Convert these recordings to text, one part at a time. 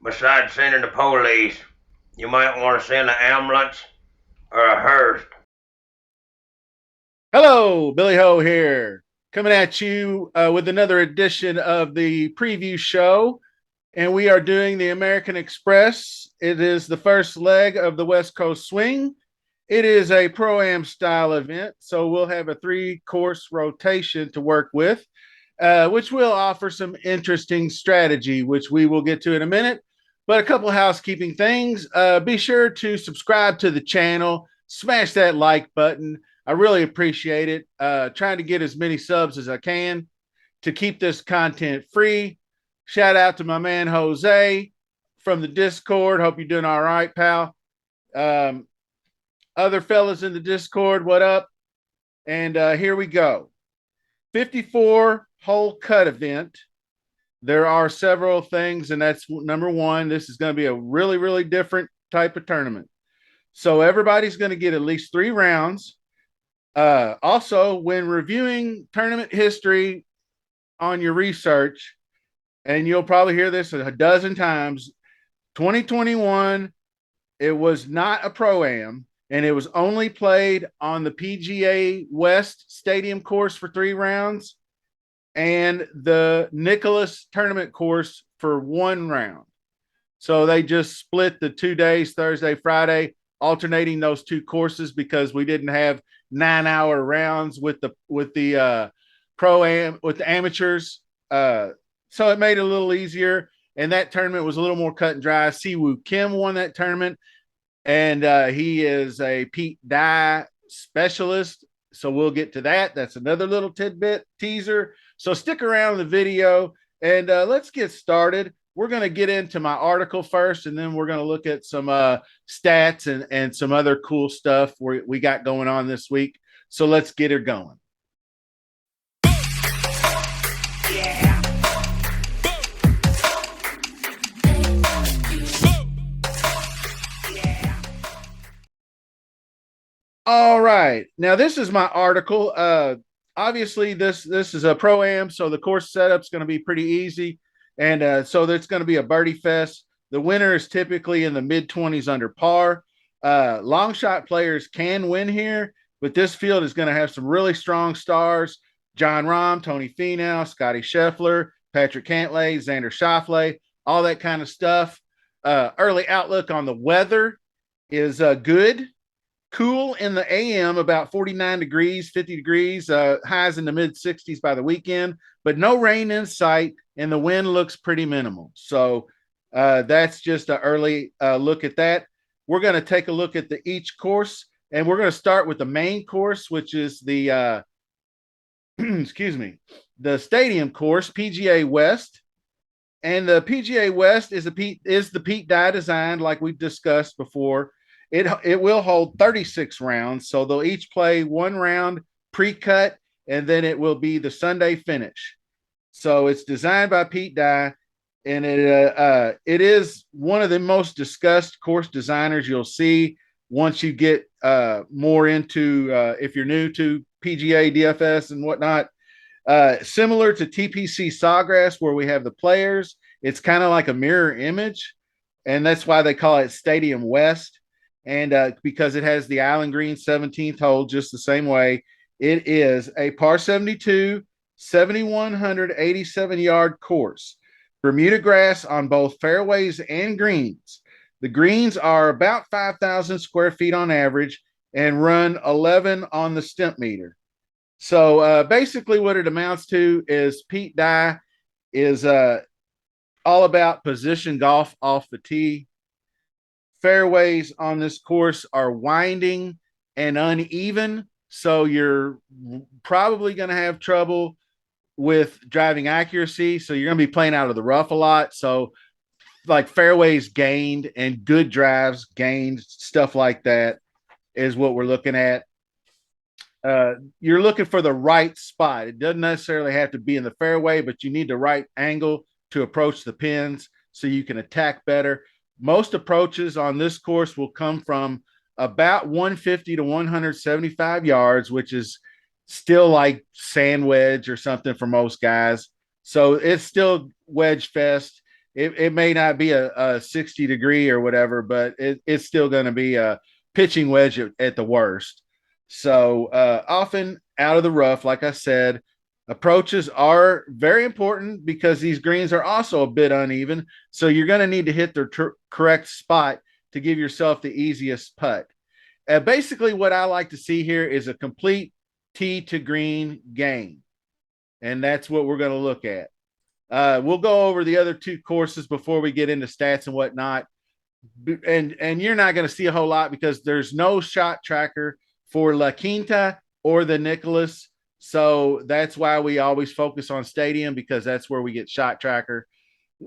Besides sending the police, you might want to send an ambulance or a hearse. Hello, Billy Ho here, coming at you with another edition of the preview show. And we are doing the American Express. It is the first leg of the West Coast Swing. It is a pro am style event, so we'll have a three-course rotation to work with, which will offer some interesting strategy, which we will get to in a minute. But a couple housekeeping things. Be sure to subscribe to the channel, smash that like button. I really appreciate it. Trying to get as many subs as I can to keep this content free. Shout out to my man Jose from the Discord. Hope you're doing all right, pal. Um, Other fellas in the Discord, what up? And here we go. 54 hole cut event. There are several things, and that's number one. This is going to be a really, really different type of tournament. So everybody's going to get at least 3 rounds. Also, when reviewing tournament history on your research, and you'll probably hear this a dozen times, 2021, it was not a pro am, and it was only played on the PGA West Stadium course for 3 rounds and the Nicholas tournament course for 1 round. So they just split the 2 days, Thursday, Friday, alternating those two courses because we didn't have 9-hour rounds with the pro am with the amateurs. So it made it a little easier, and that tournament was a little more cut and dry. Siwoo Kim won that tournament, and he is a Pete Dye specialist. So we'll get to that. That's another little tidbit teaser. So stick around in the video, and let's get started. We're going to get into my article first, and then we're going to look at some stats and some other cool stuff we got going on this week. So let's get her going. All right. Now this is my article. Obviously this is a pro am, so the course setup's going to be pretty easy, and so it's going to be a birdie fest. The winner is typically in the mid 20s under par. Long shot players can win here, but this field is going to have some really strong stars: John Rahm, Tony Finau, Scotty Scheffler, Patrick Cantlay, Xander Schauffele, all that kind of stuff. Early outlook on the weather is good. Cool in the AM, about 49 degrees, 50 degrees, highs in the mid 60s by the weekend, but no rain in sight, and the wind looks pretty minimal. So that's just an early look at that. We're going to take a look at each course, and we're going to start with the main course, which is the excuse me, the stadium course, PGA West. And the PGA West is the Pete Dye design, like we've discussed before. It will hold 36 rounds, so they'll each play 1 round pre-cut, and then it will be the Sunday finish. So it's designed by Pete Dye, and it is one of the most discussed course designers you'll see once you get more into if you're new to PGA DFS and whatnot. Similar to TPC Sawgrass, where we have the players, it's kind of like a mirror image, and that's why they call it Stadium West. And because it has the Island Green 17th hole just the same way, it is a par 72, 7,187-yard course. Bermuda grass on both fairways and greens. The greens are about 5,000 square feet on average and run 11 on the stimp meter. So basically, what it amounts to is Pete Dye is all about position golf off the tee. Fairways on this course are winding and uneven, so you're probably going to have trouble with driving accuracy. So you're going to be playing out of the rough a lot. So, like fairways gained and good drives gained, stuff like that is what we're looking at. You're looking for the right spot. It doesn't necessarily have to be in the fairway, but you need the right angle to approach the pins so you can attack better. Most approaches on this course will come from about 150 to 175 yards, which is still like sand wedge or something for most guys. So it's still wedge fest. it may not be a 60 degree or whatever, but it's still going to be a pitching wedge at the worst. So often out of the rough, like I said, approaches are very important because these greens are also a bit uneven. So you're going to need to hit the correct spot to give yourself the easiest putt. Basically, what I like to see here is a complete tee to green game. And that's what we're going to look at. We'll go over the other two courses before we get into stats and whatnot. And you're not going to see a whole lot because there's no shot tracker for La Quinta or the Nicholas. So that's why we always focus on Stadium, because that's where we get shot tracker.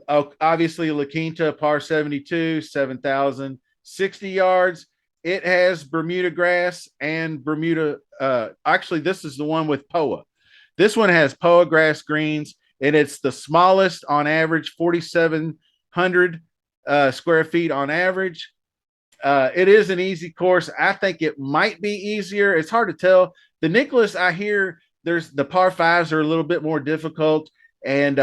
Obviously, La Quinta, par 72, 7,060 yards. It has Bermuda grass and Bermuda. Actually, this is the one with POA. This one has POA grass greens, and it's the smallest on average, 4,700 square feet on average. It is an easy course. I think it might be easier. It's hard to tell. The Nicholas, I hear there's the par fives are a little bit more difficult, and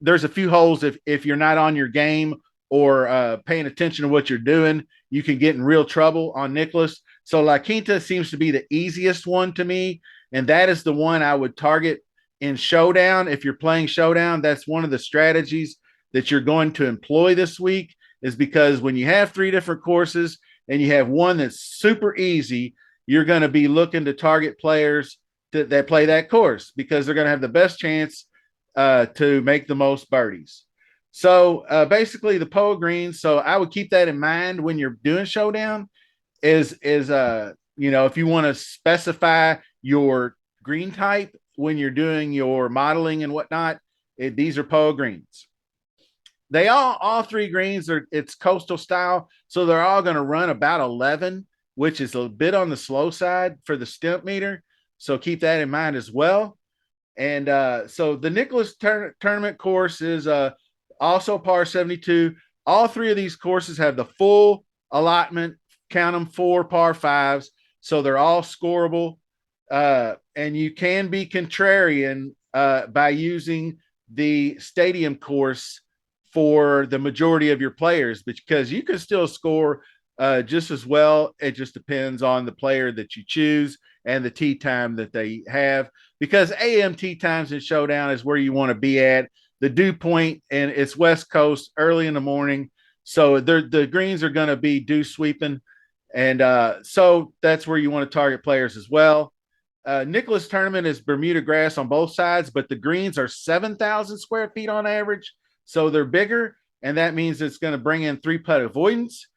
there's a few holes if you're not on your game or paying attention to what you're doing, you can get in real trouble on Nicholas. So La Quinta seems to be the easiest one to me, and that is the one I would target in Showdown. If you're playing Showdown, that's one of the strategies that you're going to employ this week, is because when you have three different courses and you have one that's super easy, you're going to be looking to target players that play that course because they're going to have the best chance to make the most birdies. So basically the POA greens. So I would keep that in mind when you're doing Showdown is if you want to specify your green type when you're doing your modeling and whatnot, these are POA greens. They all three greens it's coastal style, so they're all going to run about 11, which is a bit on the slow side for the stimp meter. So keep that in mind as well. And so the Nicholas tournament course is also par 72. All three of these courses have the full allotment. Count them 4 par fives, so they're all scoreable. And you can be contrarian by using the Stadium course for the majority of your players, because you can still score just as well. It just depends on the player that you choose and the tee time that they have, because AM tee times in Showdown is where you want to be at. The dew point, and it's West Coast early in the morning, so the greens are going to be dew sweeping, and so that's where you want to target players as well. Nicholas tournament is Bermuda grass on both sides, but the greens are 7,000 square feet on average. So they're bigger, and that means it's going to bring in 3-putt avoidance.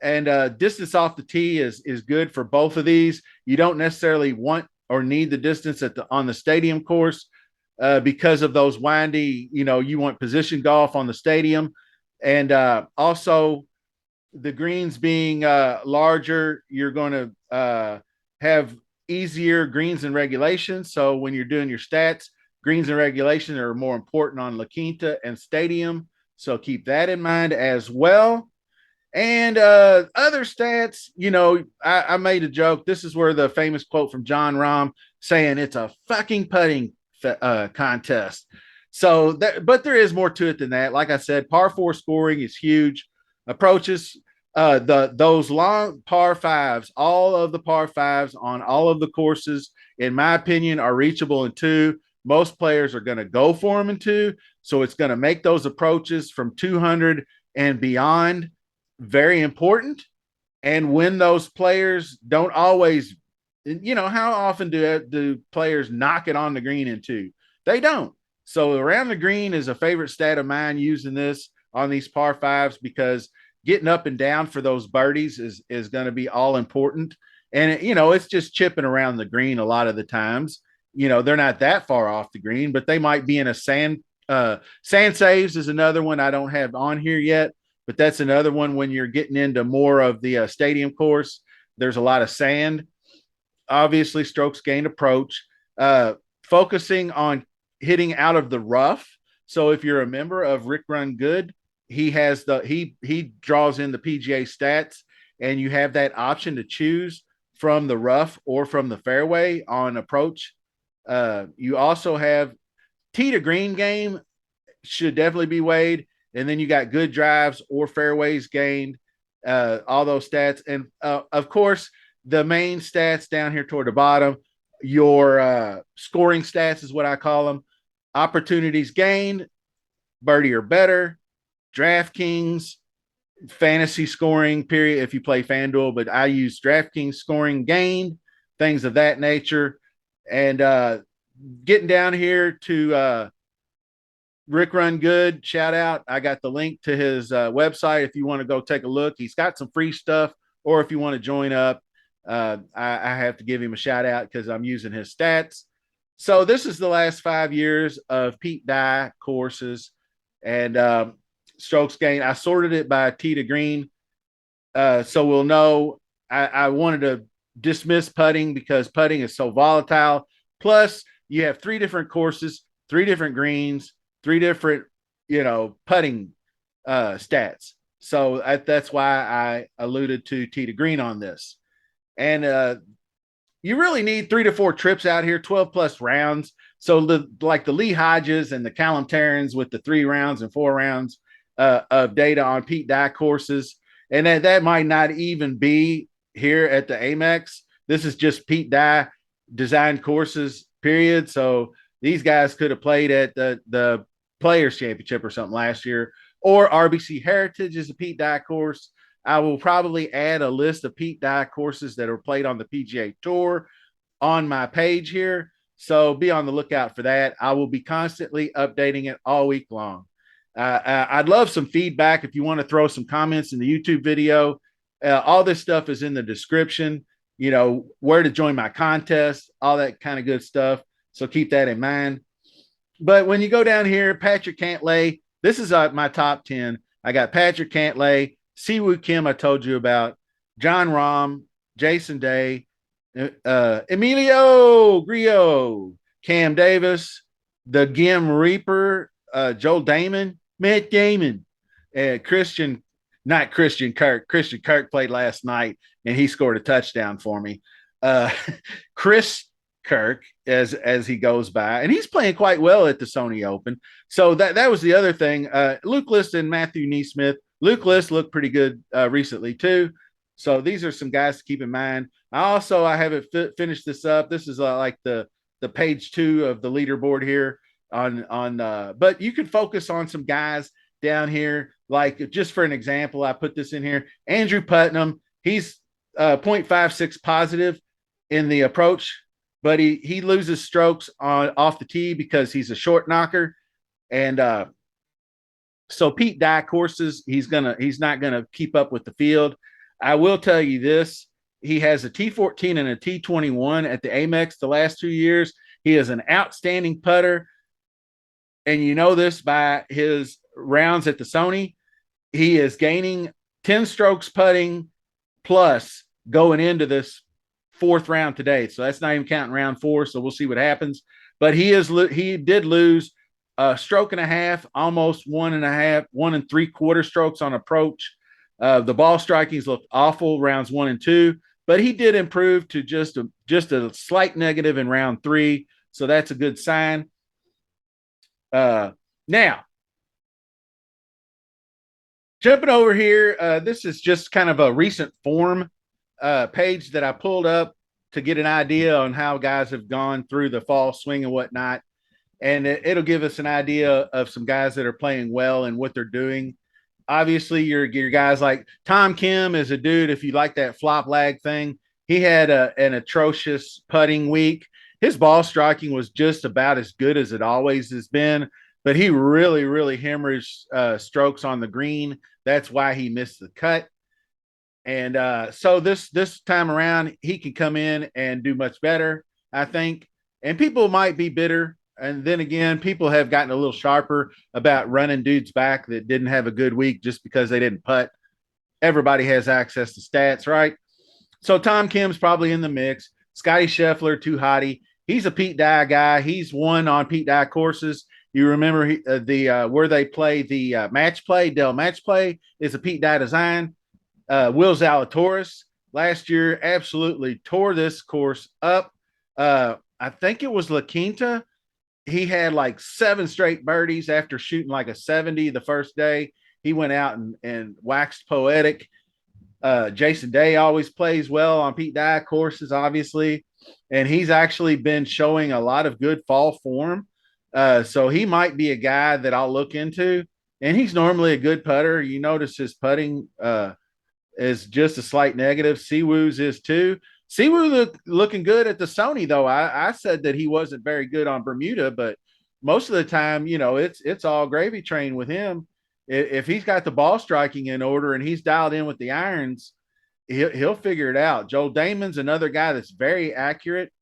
And distance off the tee is good for both of these. You don't necessarily want or need the distance on the Stadium course because of those windy, you want position golf on the Stadium. And also the greens being larger, you're going to have easier greens and regulations. So when you're doing your stats, greens and regulation are more important on La Quinta and Stadium. So keep that in mind as well. And other stats, I made a joke. This is where the famous quote from John Rahm saying it's a fucking putting contest. So, but there is more to it than that. Like I said, par 4 scoring is huge. Approaches, those long par fives, all of the par fives on all of the courses, in my opinion, are reachable in 2. Most players are going to go for them in 2. So it's going to make those approaches from 200 and beyond very important. And when those players don't always, how often do players knock it on the green in 2? They don't. So around the green is a favorite stat of mine using this on these par fives, because getting up and down for those birdies is going to be all important. And it's just chipping around the green a lot of the times. They're not that far off the green, but they might be in a sand saves is another one I don't have on here yet, but that's another one. When you're getting into more of the Stadium course, there's a lot of sand. Obviously, strokes gained approach, focusing on hitting out of the rough. So if you're a member of Rick Run Good, he has he draws in the PGA stats, and you have that option to choose from the rough or from the fairway on approach. You also have tee to green game should definitely be weighed. And then you got good drives or fairways gained, all those stats. And of course, the main stats down here toward the bottom, your scoring stats is what I call them. Opportunities gained, birdie or better, DraftKings, fantasy scoring period if you play FanDuel, but I use DraftKings scoring gained, things of that nature. And getting down here to Rick Run Good, shout out. I got the link to his website if you want to go take a look. He's got some free stuff, or if you want to join up, I have to give him a shout out because I'm using his stats. So this is the last 5 years of Pete Dye courses and strokes gained. I sorted it by tee to green, so we'll know. I wanted to dismiss putting because putting is so volatile. Plus, you have 3 different courses, 3 different greens, 3 different, putting stats. So that's why I alluded to tee to green on this. And you really need 3 to 4 trips out here, 12 plus rounds. So like the Lee Hodges and the Callum Tarrans with the 3 rounds and 4 rounds of data on Pete Dye courses. And that might not even be here at the AMEX. This is just Pete Dye designed courses, period. So these guys could have played at the Players Championship or something last year, or RBC Heritage is a Pete Dye course. I will probably add a list of Pete Dye courses that are played on the PGA Tour on my page here. So be on the lookout for that. I will be constantly updating it all week long. I'd love some feedback if you want to throw some comments in the YouTube video. All this stuff is in the description, where to join my contest, all that kind of good stuff. So keep that in mind. But when you go down here, Patrick Cantlay, this is my top 10. I got Patrick Cantlay, Siwoo Kim, I told you about, John Rahm, Jason Day, Emilio Grillo, Cam Davis, the Gim Reaper, Joel Damon, Matt Damon, Christian Kirk. Christian Kirk played last night and he scored a touchdown for me. Chris Kirk, as he goes by, and he's playing quite well at the Sony Open. So that was the other thing. Luke List and Matthew Neesmith. Luke List looked pretty good recently too. So these are some guys to keep in mind. I haven't finished this up. This is like the page 2 of the leaderboard here on but you can focus on some guys down here. Like just for an example, I put this in here. Andrew Putnam, he's 0.56 positive in the approach, but he loses strokes off the tee because he's a short knocker. And so Pete Dye courses, he's not gonna keep up with the field. I will tell you this: he has a T14 and a T21 at the Amex the last 2 years. He is an outstanding putter, and you know this by his rounds at the Sony. He is gaining 10 strokes putting plus going into this 4th round today. So that's not even counting round 4. So we'll see what happens. But he did lose a stroke and a half, almost 1.5, 1 3/4 strokes on approach. The ball strikings looked awful rounds 1 and 2, but he did improve to just a slight negative in round 3. So that's a good sign. Now, jumping over here, this is just kind of a recent form page that I pulled up to get an idea on how guys have gone through the fall swing and whatnot. And it'll give us an idea of some guys that are playing well and what they're doing. Obviously, your guys like Tom Kim is a dude, if you like that flop lag thing, he had an atrocious putting week. His ball striking was just about as good as it always has been, but he really, really hemorrhaged strokes on the green. That's why he missed the cut. And so this time around, he can come in and do much better, I think. And people might be bitter. And then again, people have gotten a little sharper about running dudes back that didn't have a good week just because they didn't putt. Everybody has access to stats, right? So Tom Kim's probably in the mix. Scotty Scheffler, too hotty. He's a Pete Dye guy. He's won on Pete Dye courses. You remember where they play the match play, Dell Match Play is a Pete Dye design. Will Zalatoris last year absolutely tore this course up. I think it was La Quinta. he had like 7 straight birdies after shooting like a 70 the first day. He went out and waxed poetic. Jason Day always plays well on Pete Dye courses, obviously, and he's actually been showing a lot of good fall form. So he might be a guy that I'll look into. And he's normally a good putter. You notice his putting is just a slight negative. Siwoo's is too. Siwoo looking good at the Sony though. I said that he wasn't very good on Bermuda, but most of the time, it's all gravy train with him. If he's got the ball striking in order and he's dialed in with the irons, he'll figure it out. Joel Damon's another guy that's very accurate.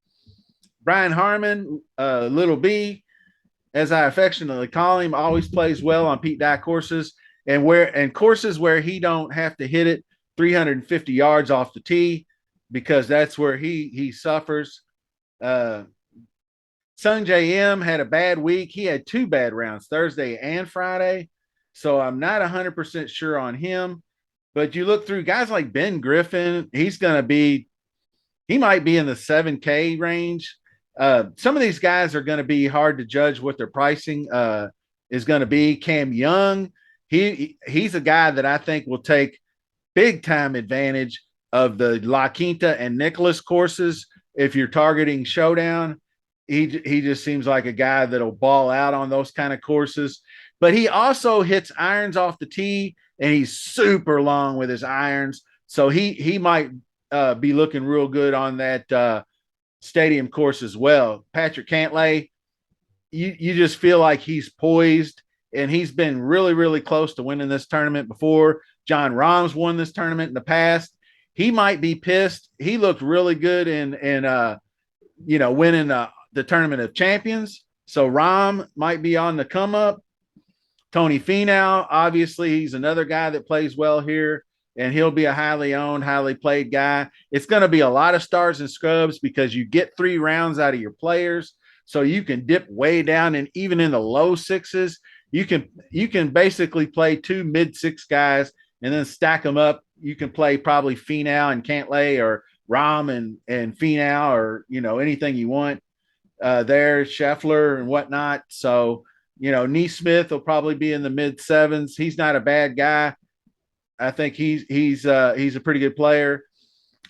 Brian Harmon, Little B, as I affectionately call him, always plays well on Pete Dye courses and courses where he don't have to hit it 350 yards off the tee, because that's where he suffers. Sung J M had a bad week. He had 2 bad rounds, Thursday and Friday. So I'm not 100% sure on him. But you look through guys like Ben Griffin, he might be in the 7K range. Some of these guys are going to be hard to judge what their pricing is going to be. Cam Young, he's a guy that I think will take big time advantage of the La Quinta and Nicholas courses. If you're targeting showdown, he just seems like a guy that'll ball out on those kind of courses. But he also hits irons off the tee, and he's super long with his irons. So he might be looking real good on that stadium course as well. Patrick Cantlay, you just feel like he's poised, and he's been really, really close to winning this tournament before. John Rahm's won this tournament in the past. He might be pissed. He looked really good in winning the Tournament of Champions. So Rahm might be on the come up. Tony Finau, obviously, he's another guy that plays well here, and he'll be a highly owned, highly played guy. It's going to be a lot of stars and scrubs because you get 3 rounds out of your players, so you can dip way down, and even in the low 6s, you can basically play 2 mid-6 guys and then stack them up. You can play probably Finau and Cantlay, or Rahm and Finau, or anything you want there, Scheffler and whatnot. So Neesmith will probably be in the mid-7s. He's not a bad guy. I think he's a pretty good player.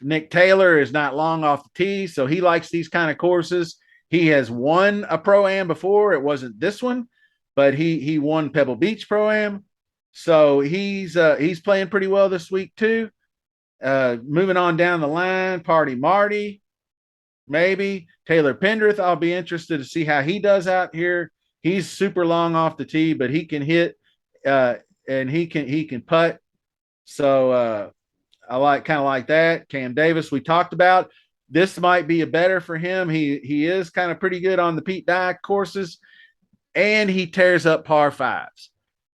Nick Taylor is not long off the tee, so he likes these kind of courses. He has won a Pro-Am before. It wasn't this one, but he won Pebble Beach Pro-Am. So he's playing pretty well this week too. Moving on down the line, Party Marty, maybe. Taylor Pendrith, I'll be interested to see how he does out here. He's super long off the tee, but he can hit and he can putt. So I kind of like that. Cam Davis, we talked about. This might be a better for him. He is kind of pretty good on the Pete Dye courses, and he tears up par 5s.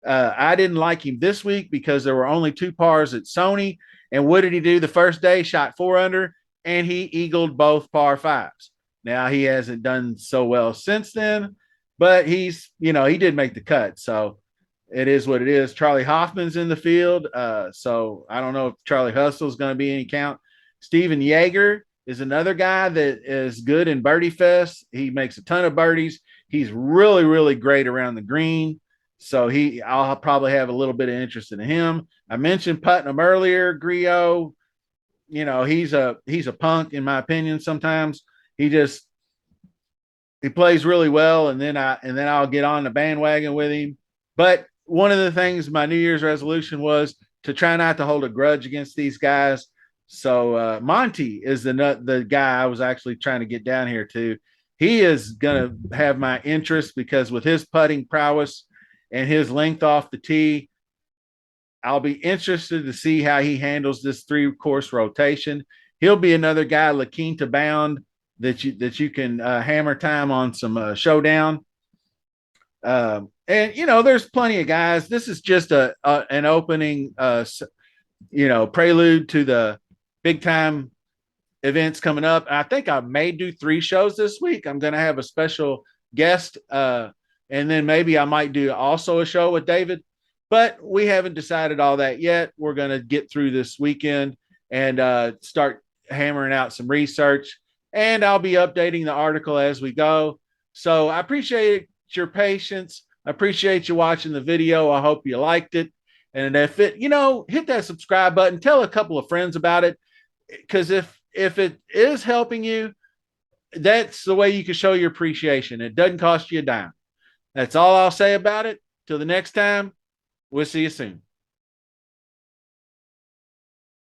I didn't like him this week because there were only 2 pars at Sony. And what did he do the first day? Shot 4 under, and he eagled both par 5s. Now he hasn't done so well since then, but he did make the cut. So it is what it is. Charlie Hoffman's in the field. So I don't know if Charlie Hustle is going to be any count. Steven Yeager is another guy that is good in Birdie Fest. He makes a ton of birdies. He's really, really great around the green. So I'll probably have a little bit of interest in him. I mentioned Putnam earlier, Griot. He's a punk in my opinion. Sometimes he plays really well, and then I'll get on the bandwagon with him. But one of the things my New Year's resolution was to try not to hold a grudge against these guys. So Monty is the guy I was actually trying to get down here to. He is going to have my interest because with his putting prowess and his length off the tee, I'll be interested to see how he handles this 3-course rotation. He'll be another guy, La Quinta bound, that you can hammer time on some showdown. And there's plenty of guys. This is just an opening, prelude to the big time events coming up. I think I may do 3 shows this week. I'm going to have a special guest, and then maybe I might do also a show with David, but we haven't decided all that yet. We're going to get through this weekend and start hammering out some research, and I'll be updating the article as we go. So I appreciate your patience. I appreciate you watching the video. I hope you liked it. And if it, hit that subscribe button, tell a couple of friends about it. Because if it is helping you, that's the way you can show your appreciation. It doesn't cost you a dime. That's all I'll say about it. Till the next time, we'll see you soon.